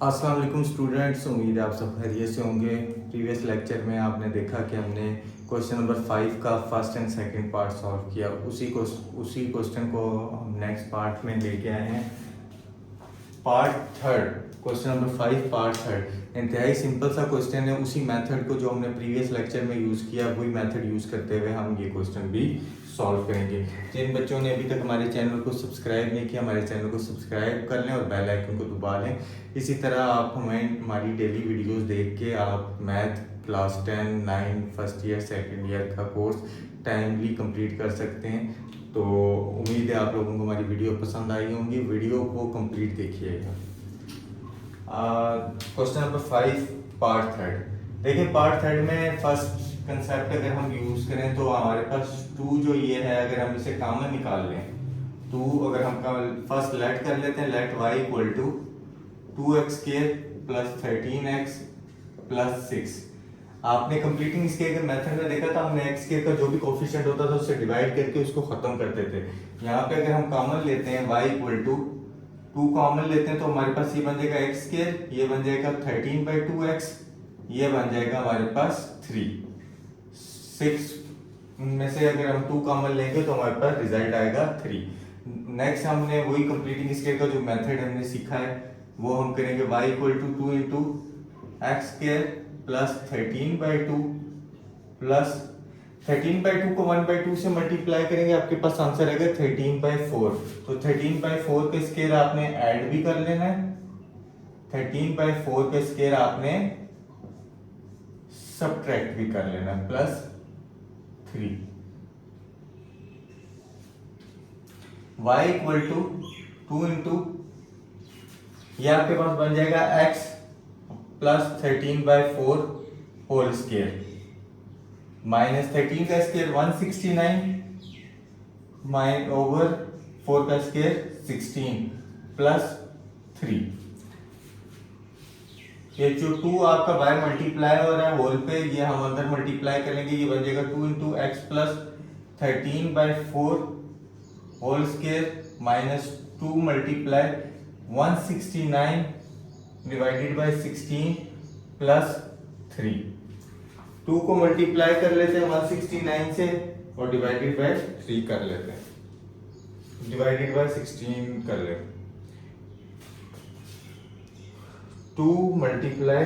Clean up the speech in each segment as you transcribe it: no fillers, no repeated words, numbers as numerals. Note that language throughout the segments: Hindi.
अस्सलाम वालेकुम स्टूडेंट्स, उम्मीद है आप सब खैरियत से होंगे। प्रीवियस लेक्चर में आपने देखा कि हमने क्वेश्चन नंबर 5 का first and second part solve किया। उसी क्वेश्चन को हम नेक्स्ट पार्ट में लेके आए हैं। Part third, question number 5 part third इंतहाई सिंपल सा क्वेश्चन है। उसी मेथड को जो हमने प्रीवियस लेक्चर में यूज़ किया वही मेथड यूज़ करते हुए हम ये क्वेश्चन भी सॉल्व करेंगे। जिन बच्चों ने अभी तक हमारे चैनल को सब्सक्राइब नहीं किया, हमारे चैनल को सब्सक्राइब कर लें और बेल आइकन को दबा लें। इसी तरह आप हमारी डेली वीडियोस देख के आप math class 10, 9 first year second year का कोर्स टाइमली कंप्लीट कर सकते हैं। तो उम्मीद है आप लोगों को हमारी वीडियो पसंद आई होंगी। वीडियो को कंप्लीट देखिएगा। क्वेश्चन नंबर 5 पार्ट थर्ड देखिए। पार्ट थर्ड में फर्स्ट कंसेप्ट अगर हम यूज़ करें तो हमारे पास 2 जो ये है, अगर हम इसे कॉमन निकाल लें 2, अगर हम फर्स्ट लेट कर लेते हैं, let y equal to 2x square plus 13x plus 6। आपने कंप्लीटिंग स्क्वायर के मेथड में देखा था, हमने x स्क्वायर का जो भी कोफिशिएंट होता था उससे डिवाइड करके उसको खत्म करते थे। यहाँ पे अगर हम कॉमन लेते हैं y इक्वल टू 2 कॉमन लेते हैं तो हमारे पास ये बन जाएगा x स्क्वायर, ये बन जाएगा 13/2x, ये बन जाएगा हमारे पास 3। 6 में से अगर हम 2 कॉमन लेंगे तो हमारे पास रिजल्ट आएगा 3। नेक्स्ट हमने वही कंप्लीटिंग स्क्वायर का जो मेथड हमने सीखा है वो हम करेंगे। y equal to 2 into x square plus 13/2 plus 13/2 को 1/2 से मल्टीप्लाई करेंगे, आपके पास आंसर आएगा 13/4। तो 13/4 के स्क्वायर आपने ऐड भी कर लेना है, 13/4 के स्क्वायर आपने सब्ट्रैक्ट भी कर लेना है, plus 3। y equal to 2 into ये आपके पास बन जाएगा x plus 13/4 whole square minus 13 का स्क्वायर 169 माइन ओवर 4 का स्क्वायर 16 प्लस 3। ये जो 2 आपका बाय मल्टीप्लाई हो रहा है होल पे, ये हम अंदर मल्टीप्लाई करेंगे, ये बन जाएगा 2 into x plus 13/4 whole square minus 2 multiply 169 divided by 16 plus 3। 2 को मल्टीप्लाई कर लेते हैं 169 से और डिवाइडेड बाय 3 कर लेते हैं, डिवाइडेड बाय 16 कर लेते हैं। 2 मल्टीप्लाई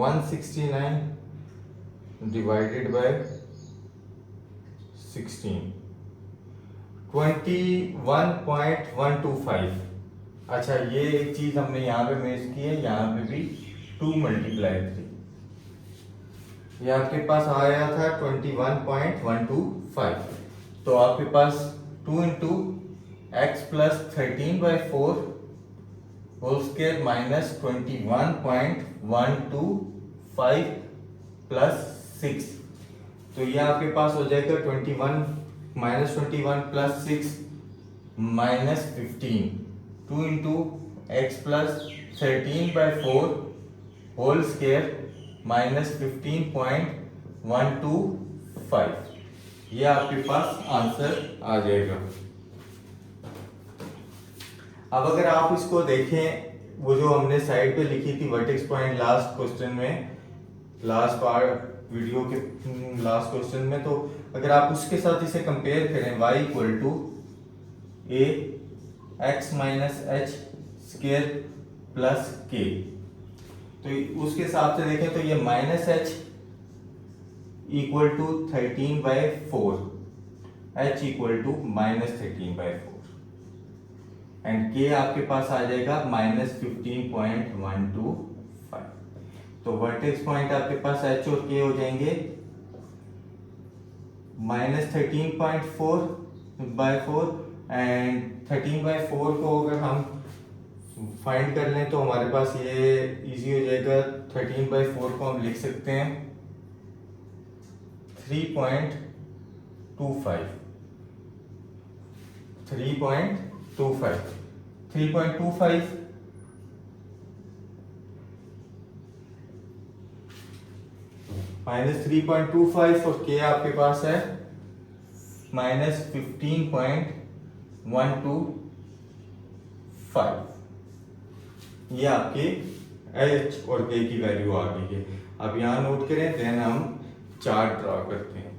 169 डिवाइडेड बाय 16 21.125। अच्छा, ये एक चीज हमने यहाँ पे मेज की है, यहाँ पे भी 2 मल्टीप्लाई 3, ये आपके पास आया था 21.125। तो आपके पास 2 into x plus 13/4 whole square minus 21.125 plus 6। तो ये आपके पास हो जाएगा 21 minus 21 plus 6 minus 15। 2 into x plus 13/4 whole square minus 15.125, ये आपके पास आंसर आ जाएगा। अब अगर आप इसको देखें, वो जो हमने साइड पे लिखी थी वर्टेक्स पॉइंट लास्ट क्वेश्चन में, लास्ट पार्ट वीडियो के लास्ट क्वेश्चन में, तो अगर आप उसके साथ इसे कंपेयर करें y equal to a x minus h square plus k, तो उसके हिसाब से देखें तो ये minus h equal to 13/4, h equal to minus 13/4 and k आपके पास आ जाएगा माइनस 15.125। तो वर्टेक्स पॉइंट आपके पास h और k हो जाएंगे माइनस 13.4/4 एंड 13/4 को अगर हम फाइंड कर लें तो हमारे पास ये इजी हो जाएगा। 13/4 को हम लिख सकते हैं 3.25 माइनस 3.25 और k आपके पास है माइनस 15.125। ये आपकी h और k की वैल्यू आ गई है। अब यहाँ नोट करें, देन हम चार्ट ड्रॉ करते हैं।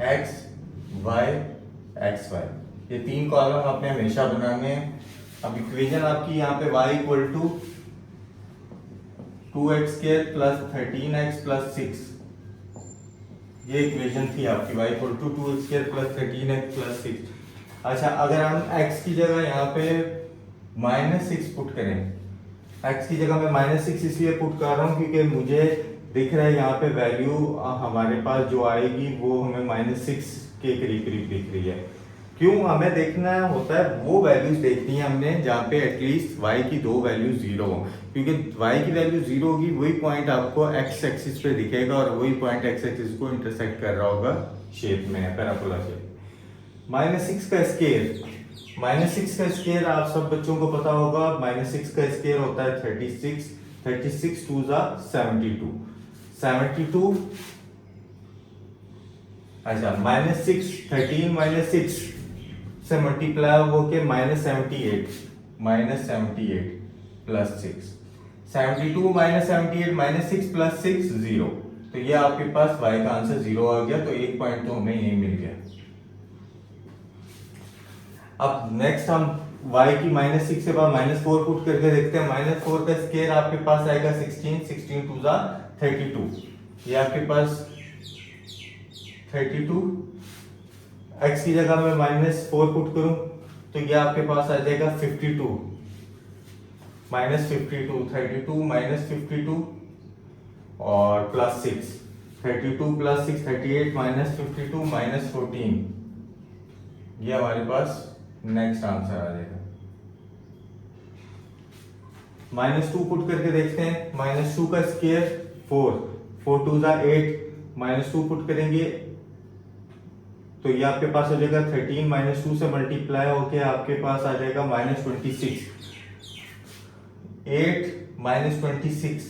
x y x y, ये तीन कॉलम आपने हमेशा बनाने हैं। अब इक्वेशन आपकी यहाँ पे y equal to 2x square plus 13x plus 6, ये इक्वेशन थी आपकी y equal to 2x square plus 13x plus 6। अच्छा, अगर हम x की जगह यहाँ पे -6 पुट करें, x की जगह मैं -6 इसलिए पुट कर रहा हूँ क्योंकि मुझे दिख रहा है यहाँ पे वैल्यू हमारे पास जो आएगी वो हमें -6 के करीब करीब दिख रही है। क्यों हमें देखना होता है, वो वैल्यूज देखनी है हमने जहाँ पे एटलीस्ट y की दो वैल्यू 0 हो, क्योंकि y की वैल्यू 0 होगी वही पॉइंट आपको x एक्सिस पे दिखेगा और वही पॉइंट x एक्सिस को इंटरसेक्ट कर रहा होगा शेप में, पैराबोला शेप। -6 का स्क्वायर, -6 का स्क्वायर आप सब बच्चों को पता होगा, -6 का स्क्वायर होता है 36, 36 2 जा 72, 72। अच्छा, -6 13 -6 से मल्टीप्लाई होके -78, -78 प्लस 6, 72 -78 -6 प्लस 6 0। तो ये आपके पास y का आंसर 0 आ गया, तो एक पॉइंट तो हमें यही मिल गया। अब नेक्स्ट हम y की -6 से बाद -4 पुट करके देखते हैं। -4 का स्क्वायर आपके पास आएगा 16, 16 2 जा 32, ये आपके पास 32। x की जगह मैं -4 पुट करूं तो ये आपके पास आ जाएगा 52, -52 32 -52 और प्लस 6, 32 प्लस 6 38 -52 -14, ये हमारे पास नेक्स्ट आंसर आ जाएगा। -2 पुट करके देखते हैं। -2 का स्क्वायर 4, 4 2 जा 8, -2 पुट करेंगे तो ये आपके पास हो जाएगा 13, -2 से मल्टीप्लाई होके आपके पास आ जाएगा -26, 8 -26,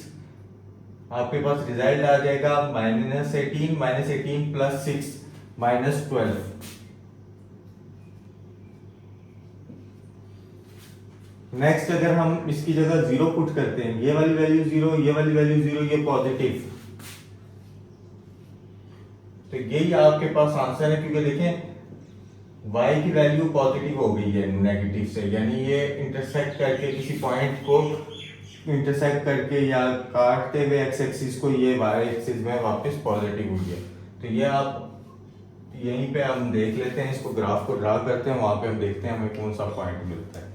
आपके पास रिजल्ट आ जाएगा -18, -18 प्लस 6 -12। नेक्स्ट अगर हम इसकी जगह 0 पुट करते हैं, ये वाली वैल्यू 0, ये वाली वैल्यू 0, ये पॉजिटिव, तो यही आपके पास आंसर है। क्योंकि देखें y की वैल्यू पॉजिटिव हो गई है नेगेटिव से, यानी ये इंटरसेक्ट करके किसी पॉइंट को इंटरसेक्ट करके या काटते हुए x एक्सिस को ये y एक्सिस में वापस पॉजिटिव हुई है। तो ये आप यहीं पे हम देख लेते हैं, इसको ग्राफ को ड्रा करते हैं, वहां पे हम देखते हैं हमें कौन सा पॉइंट मिलता है।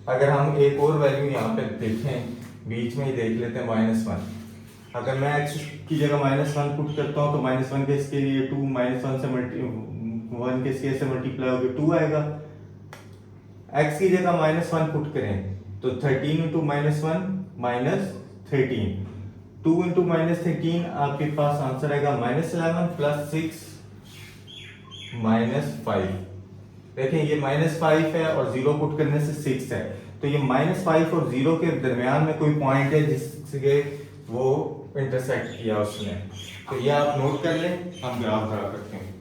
अगर हम एक और वैल्यू यहाँ पे देखें, बीच में ही देख लेते हैं -1। अगर मैं x की जगह -1 पुट करता हूँ तो -1 के इसके लिए 2, -1 से 1 के स्केयर से मल्टीप्लाई होकर 2 आएगा। x की जगह -1 पुट करें तो 13 इंटू -1 -13, 2 इंटू -13 आपके पास आंसर आएगा -11 प्लस 6 -5। देखें ये -5 है और 0 पुट करने से 6 है, तो ये -5 और 0 के दरमियान में कोई पॉइंट है जिससे वो इंटरसेक्ट किया उसने। तो ये आप नोट कर लें, हम ग्राफ ड्रा करते हैं।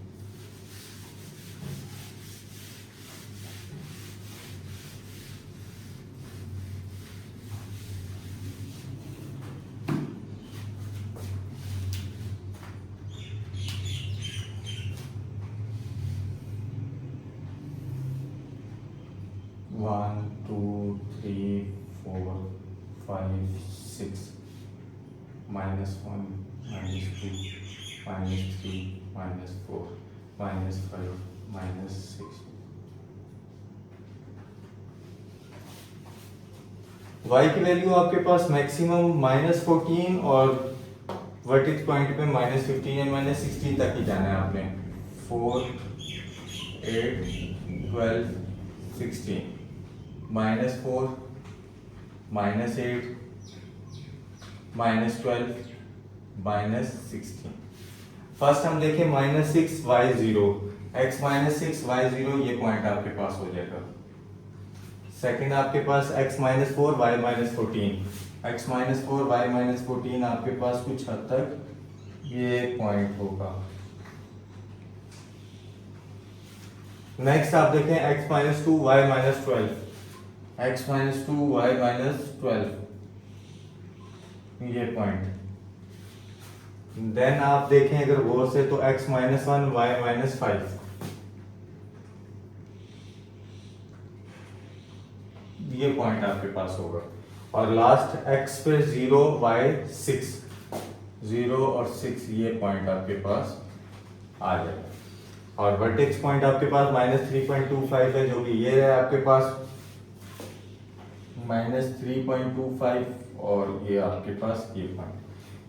One, 2, 3, 4, 5, 6, -1 -2 -3 -4 -5 -6। y की वैल्यू आपके पास मैक्सिमम -14 और वर्टिक्स पॉइंट पे -15 या -16 तक ही जाना है आपने। 4 8 12 16, -4 -8 -12 -16। फर्स्ट हम देखें -6 y0, x -6 y0, ये पॉइंट आपके पास हो जाएगा। सेकंड आपके पास x -4 y -14, x minus 4 y minus 14 आपके पास कुछ हद तक ये पॉइंट होगा। नेक्स्ट आप देखें x minus 2 y minus 12, x minus 2 y minus 12 ये पॉइंट। देन आप देखें अगर गौर से तो x माइनस 1 y माइनस 5 ये पॉइंट आपके पास होगा। और लास्ट x पे 0 y 6, 0 और 6 ये पॉइंट आपके पास आ जाएगा। और वर्टेक्स पॉइंट आपके पास माइनस 3.25 है, जो कि ये है आपके पास माइनस 3.25 और ये आपके पास ये पॉइंट।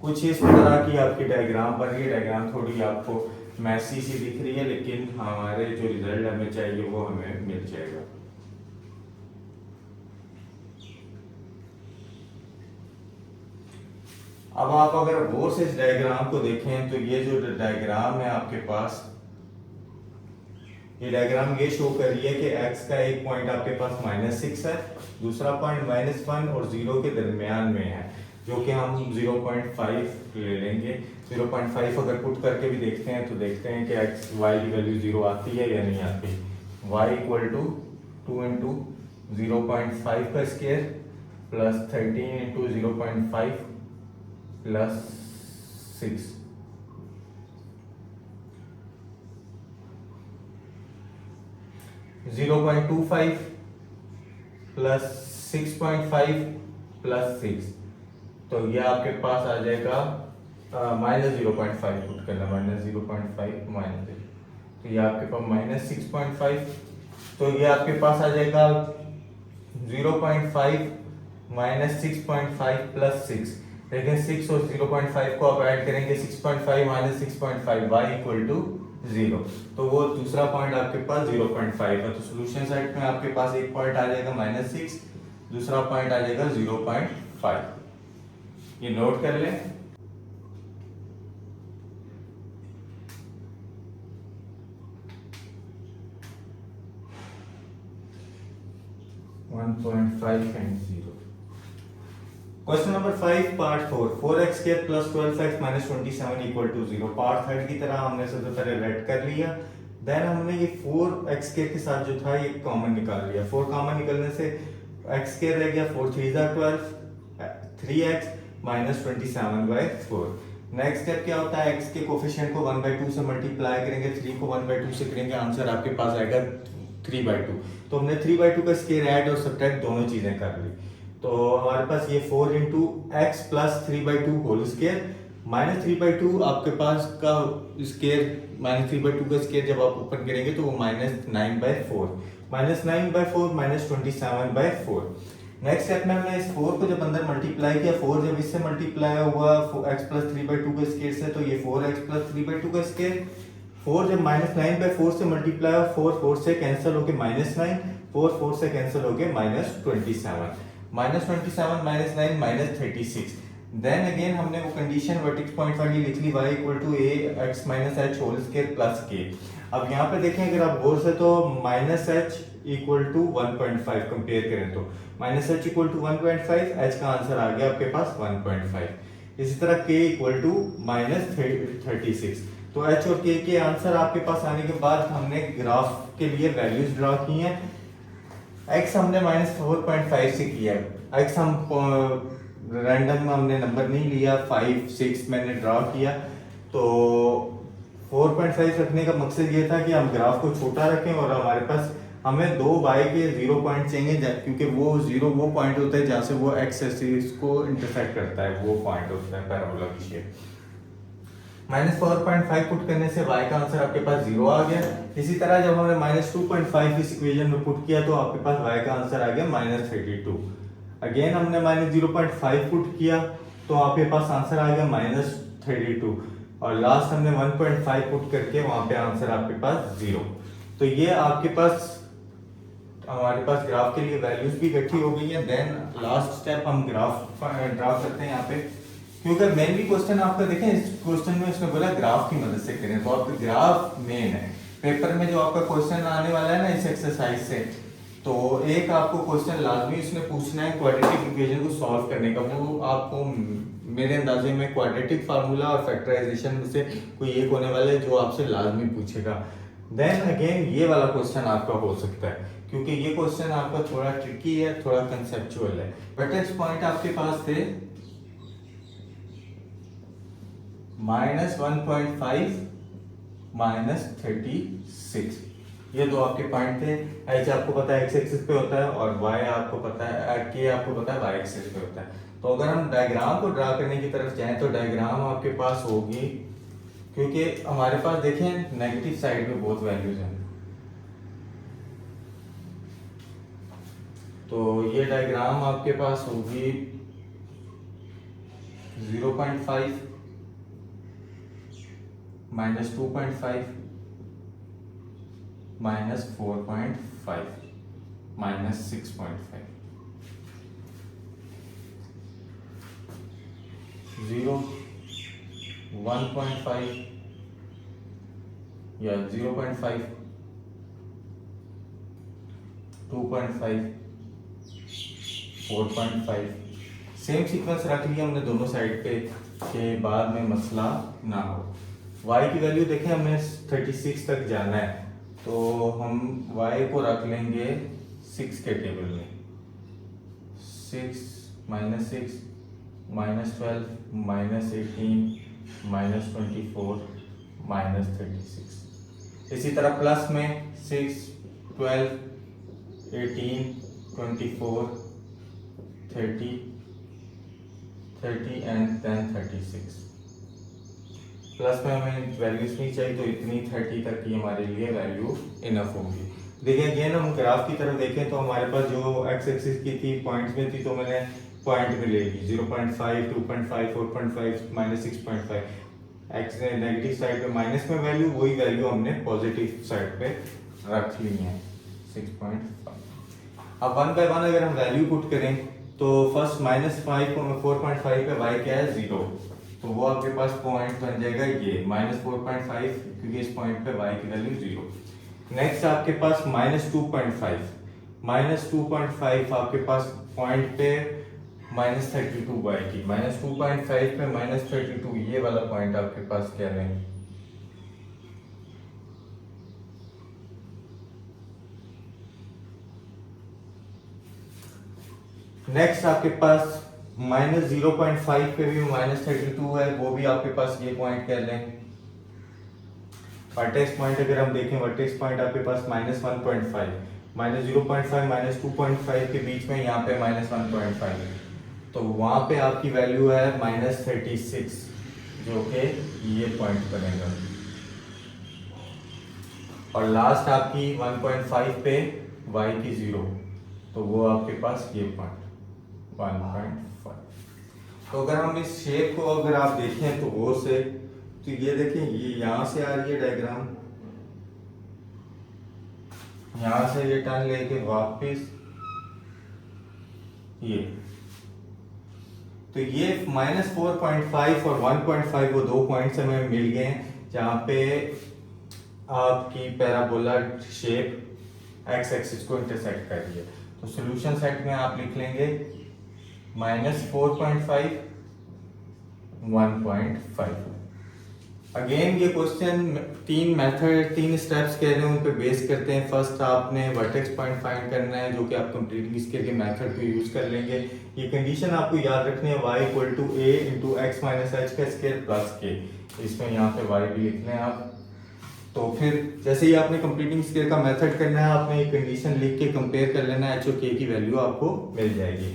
कुछ इस तरह की आपकी डायग्राम बन रही है। डायग्राम थोड़ी आपको मैसी सी दिख रही है, लेकिन हमारे जो रिजल्ट हमें चाहिए वो हमें मिल जाएगा। अब आप अगर गौर से इस डायग्राम को देखें तो ये जो डायग्राम है आपके पास, ये डायग्राम ये शो कर रही है कि x का एक पॉइंट आपके पास माइनस 6 है, दूसरा पॉइंट माइनस 1 और 0 के दरमियान में है, जो कि हम 0.5 ले लेंगे। 0.5 अगर पुट करके भी देखते हैं तो देखते हैं कि x y की वैल्यू 0 आती है या नहीं आती। y इक्वल टू 2 इंटू 0.5 का square plus 13 into 0.5 plus 6, 0.25 plus 6.5 plus 6, तो ये आपके पास आ जाएगा माइनस 0.5 पुट करना, माइनस 0.5 माइनस, तो ये आपके पास माइनस 6.5, तो ये आपके पास आ जाएगा 0.5 माइनस 6.5 प्लस 6। लेकिन 6 और 0.5 को आप ऐड करेंगे, 6.5 माइनस 6.5 y इक्वल टू 0, तो वो दूसरा पॉइंट आपके पास 0.5 है। तो सोल्यूशन सेट में आपके पास एक पॉइंट आ जाएगा माइनस 6, दूसरा पॉइंट आ जाएगा 0.5। ये नोट कर लें। Question number 5 part 4, 4x square plus 12x minus 27 equal to 0। Part third की तरह हमने सबसे पहले रेड कर लिया, देन हमने ये 4x स्क्वायर के साथ जो था ये कॉमन निकाल लिया। 4 कॉमन निकलने से x स्क्वायर रह गया, 4 3 12, 3x माइनस 27/4। नेक्स्ट स्टेप क्या होता है, x के कोफिशिएंट को 1/2 से मल्टीप्लाई करेंगे, 3 को 1/2 से करेंगे, आंसर आपके पास आएगा 3/2। तो हमने 3/2 का स्क्वायर ऐड और सब्ट्रैक्ट दोनों चीजें कर ली, तो हमारे पास ये 4 into x plus 3/2 whole square minus 3/2 आपके पास का स्क्वायर, माइनस 3/2 का स्क्वायर जब आप ओपन करेंगे तो वो minus 9/4, minus 9/4 minus 27/4। Next step में हमने इस 4 को जब अंदर मल्टीप्लाई किया, 4 जब इससे मल्टीप्लाई हुआ x प्लस 3/2 के स्क्वायर से, तो ये 4x प्लस 3/2 का स्क्वायर। 4 जब माइनस 9/4 से मल्टीप्लाई हुआ, 4 से कैंसिल होके माइनस 9, 4 से कैंसिल होके minus 27, minus 27 minus 9 minus 36। Then again हमने वो कंडीशन वर्टेक्स पॉइंट वाली लिख ली, y equal to a x minus h whole square plus k। अब यहाँ पे देखें अगर आप गौर से तो minus h equal to 1.5 compare करें तो minus h equal to 1.5, h का आंसर आ गया आपके पास 1.5। इसी तरह k इक्वल टू माइनस 36। तो h और k के आंसर आपके पास आने के बाद हमने ग्राफ के लिए वैल्यूज ड्रॉ की हैं। x हमने माइनस 4.5 से किया है, x हम रैंडम हमने नंबर नहीं लिया, 5 6 मैंने ड्रॉ किया। तो 4.5 रखने का मकसद ये था कि हम ग्राफ को छोटा रखें और हमारे पास हमें 2 y के 0 पॉइंट चाहिए, क्योंकि वो 0 वो पॉइंट होता है जहाँ से वो x एक्सिस को इंटरसेक्ट करता है, वो पॉइंट होता है पैराबोला की शेप। माइनस 4.5 पुट करने से y का आंसर आपके पास 0 आ गया। इसी तरह जब हमने माइनस 2.5 इस इक्वेशन में पुट किया तो आपके पास y का आंसर आ गया माइनस 32। अगेन हमने माइनस 0.5 पुट किया तो आपके पास आंसर आ गया माइनस 32, और लास्ट हमने 1.5 पुट करके वहां पे आंसर आपके पास 0। तो ये आपके पास हमारे पास ग्राफ के लिए वैल्यूज भी इकट्ठी हो गई है। देन लास्ट स्टेप हम ग्राफ ड्रा करते हैं यहाँ पे, क्योंकि मेन भी क्वेश्चन आपका देखें, इस क्वेश्चन में इसने बोला ग्राफ की मदद से करें, तो आपका ग्राफ मेन है। पेपर में जो आपका क्वेश्चन आने वाला है ना इस एक्सरसाइज से, तो एक आपको क्वेश्चन लाजमी उसने पूछना है क्वाड्रेटिक इक्वेशन को सॉल्व करने का, वो आपको मेरे अंदाजे में क्वाड्रेटिक फार्मूला और फैक्टराइजेशन में से कोई एक होने वाला है जो आपसे लाजमी पूछेगा। देन अगेन ये वाला क्वेश्चन आपका हो सकता है, क्योंकि ये क्वेश्चन आपका थोड़ा ट्रिकी है, थोड़ा कंसेप्चुअल है। वर्टेक्स पॉइंट आपके पास थे -1.5 -36, ये दो आपके पॉइंट थे। एच आपको पता है एक्स एक्सिस पे होता है और वाई आपको पता है के आपको पता है वाई एक्सिस पे होता है। तो अगर हम डायग्राम को ड्रा करने की तरफ जाएं तो डायग्राम आपके पास होगी, क्योंकि हमारे पास देखें नेगेटिव साइड पे बहुत वैल्यूज हैं। तो ये डायग्राम आपके पास होगी 0.5 -2.5 -4.5 -6.5 0 1.5 या 0.5 2.5 4.5 सेम सीक्वेंस रख लिया हमने दोनों साइड पे के बाद में मसला ना हो। y की वैल्यू देखें हमें 36 तक जाना है, तो हम y को रख लेंगे 6 के टेबल में। 6 -6 -12 -18 -24 -36। इसी तरह प्लस में 6 12 18 24 30 30 एंड देन 36। प्लस में हमें वैल्यूज नहीं चाहिए, तो इतनी 30 तक की हमारे लिए वैल्यू इनफ होगी। देखिए अगेन हम ग्राफ की तरफ देखें तो हमारे पास जो एक्स एक्सिस की थी पॉइंट्स में थी, तो मैंने पॉइंट में ले ली 0.5 2.5 4.5 -6.5। एक्स नेगेटिव साइड पे माइनस में वैल्यू, वही वैल्यू हमने पॉजिटिव साइड पे रख ली है 6.5। अब 1 बाय 1 अगर हम वैल्यू पुट करें तो फर्स्ट -4.5 पे y क्या है 0, तो वो आपके पास पॉइंट बन जाएगा ये -4.5, क्योंकि इस पॉइंट पे y की वैल्यू 0। नेक्स्ट आपके पास -2.5 आपके पास पॉइंट पे -32 y की, -2.5 पे -32, ये वाला पॉइंट आपके पास क्या है नेक्स्ट आपके पास -0.5 पे भी -32 है, वो भी आपके पास ये पॉइंट कर लें। वर्टेक्स पॉइंट अगर हम देखें, वर्टेक्स पॉइंट आपके पास -1.5 -0.5 -2.5 के बीच में, यहाँ पे -1.5 है, तो वहां पे आपकी वैल्यू है -36, जो कि ये पॉइंट बनेगा। और लास्ट आपकी 1.5 पे y की 0, तो वो आपके पास ये पॉइंट 1.5। तो अगर हम इस शेप को अगर आप देखें तो वो से, तो ये देखें ये यहां से आ रही है डायग्राम, यहां से ये टर्न लेके वापस ये, तो ये -4.5 और 1.5 वो दो पॉइंट्स हमें मिल गए हैं जहां पे आपकी पैराबोला शेप एक्स एक्सिस को इंटरसेक्ट कर रही है। तो सॉल्यूशन सेट में आप लिख लेंगे -4.5 1.5। अगेन ये क्वेश्चन 3 स्टेप्स कह रहे हैं, उन पे बेस करते हैं। फर्स्ट आपने वर्टेक्स पॉइंट फाइंड करना है, जो कि आप कंप्लीटली इसके लिए मेथड को यूज कर लेंगे। ये कंडीशन आपको याद रखनी है, y = a × x - h² + k। इसमें यहाँ पे y भी लिखना है आप। तो फिर जैसे ही आपने कंप्लीटिंग स्केल का मेथड करना है, आपने एक कंडीशन लिख के कंपेयर कर लेना है, h और k की वैल्यू आपको मिल जाएगी।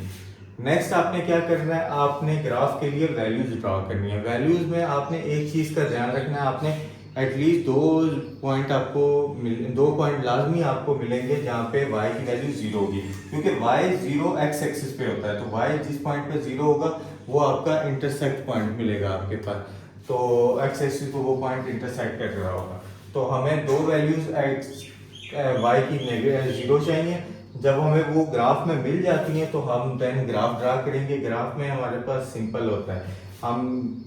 नेक्स्ट आपने क्या करना है, आपने ग्राफ के लिए वैल्यूज ड्रॉ करनी है। वैल्यूज में आपने एक चीज का ध्यान रखना है, आपने एटलीस्ट दो पॉइंट लाजमी आपको मिलेंगे जहाँ पे y की वैल्यू 0 होगी, क्योंकि y 0 x एक्सिस पे होता है। तो y जिस पॉइंट पे 0 होगा वो आपका इंटरसेक्ट पॉइंट मिलेगा आपके पास, तो x एक्सिस को वो पॉइंट इंटरसेक्ट कर रहा होगा। तो हमें दो वैल्यूज y की 0 चाहिए, जब हमें वो ग्राफ में मिल जाती हैं तो हम देन ग्राफ ड्रा करेंगे। ग्राफ में हमारे पास सिंपल होता है, हम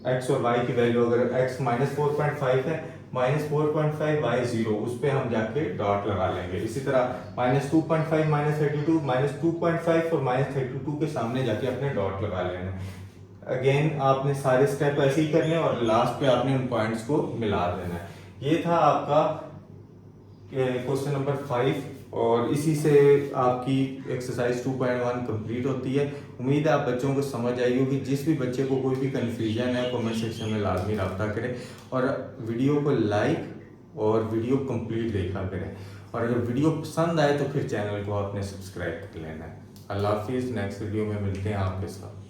x और y की वैल्यू अगर x -4.5 है, -4.5 y 0, उस पर हम जाके डॉट लगा लेंगे। इसी तरह -2.5 -32 -2.5 और -32 के सामने जाके अपने डॉट लगा लेना। अगेन आपने सारे स्टेप ऐसे ही करने और लास्ट पे आपने उन पॉइंट्स को मिला देना है। ये था आपका क्वेश्चन नंबर 5 और इसी से आपकी एक्सरसाइज 2.1 कंप्लीट होती है। उम्मीद है आप बच्चों को समझ आई होगी। जिस भी बच्चे को कोई भी कन्फ्यूजन है कमेंट सेक्शन में लाजमी रब्ता करें और वीडियो को लाइक और वीडियो कंप्लीट देखा करें, और अगर वीडियो पसंद आए तो फिर चैनल को आपने सब्सक्राइब कर लेना है। अल्लाह हाफिज़। नेक्स्ट वीडियो में मिलते हैं आपके साथ।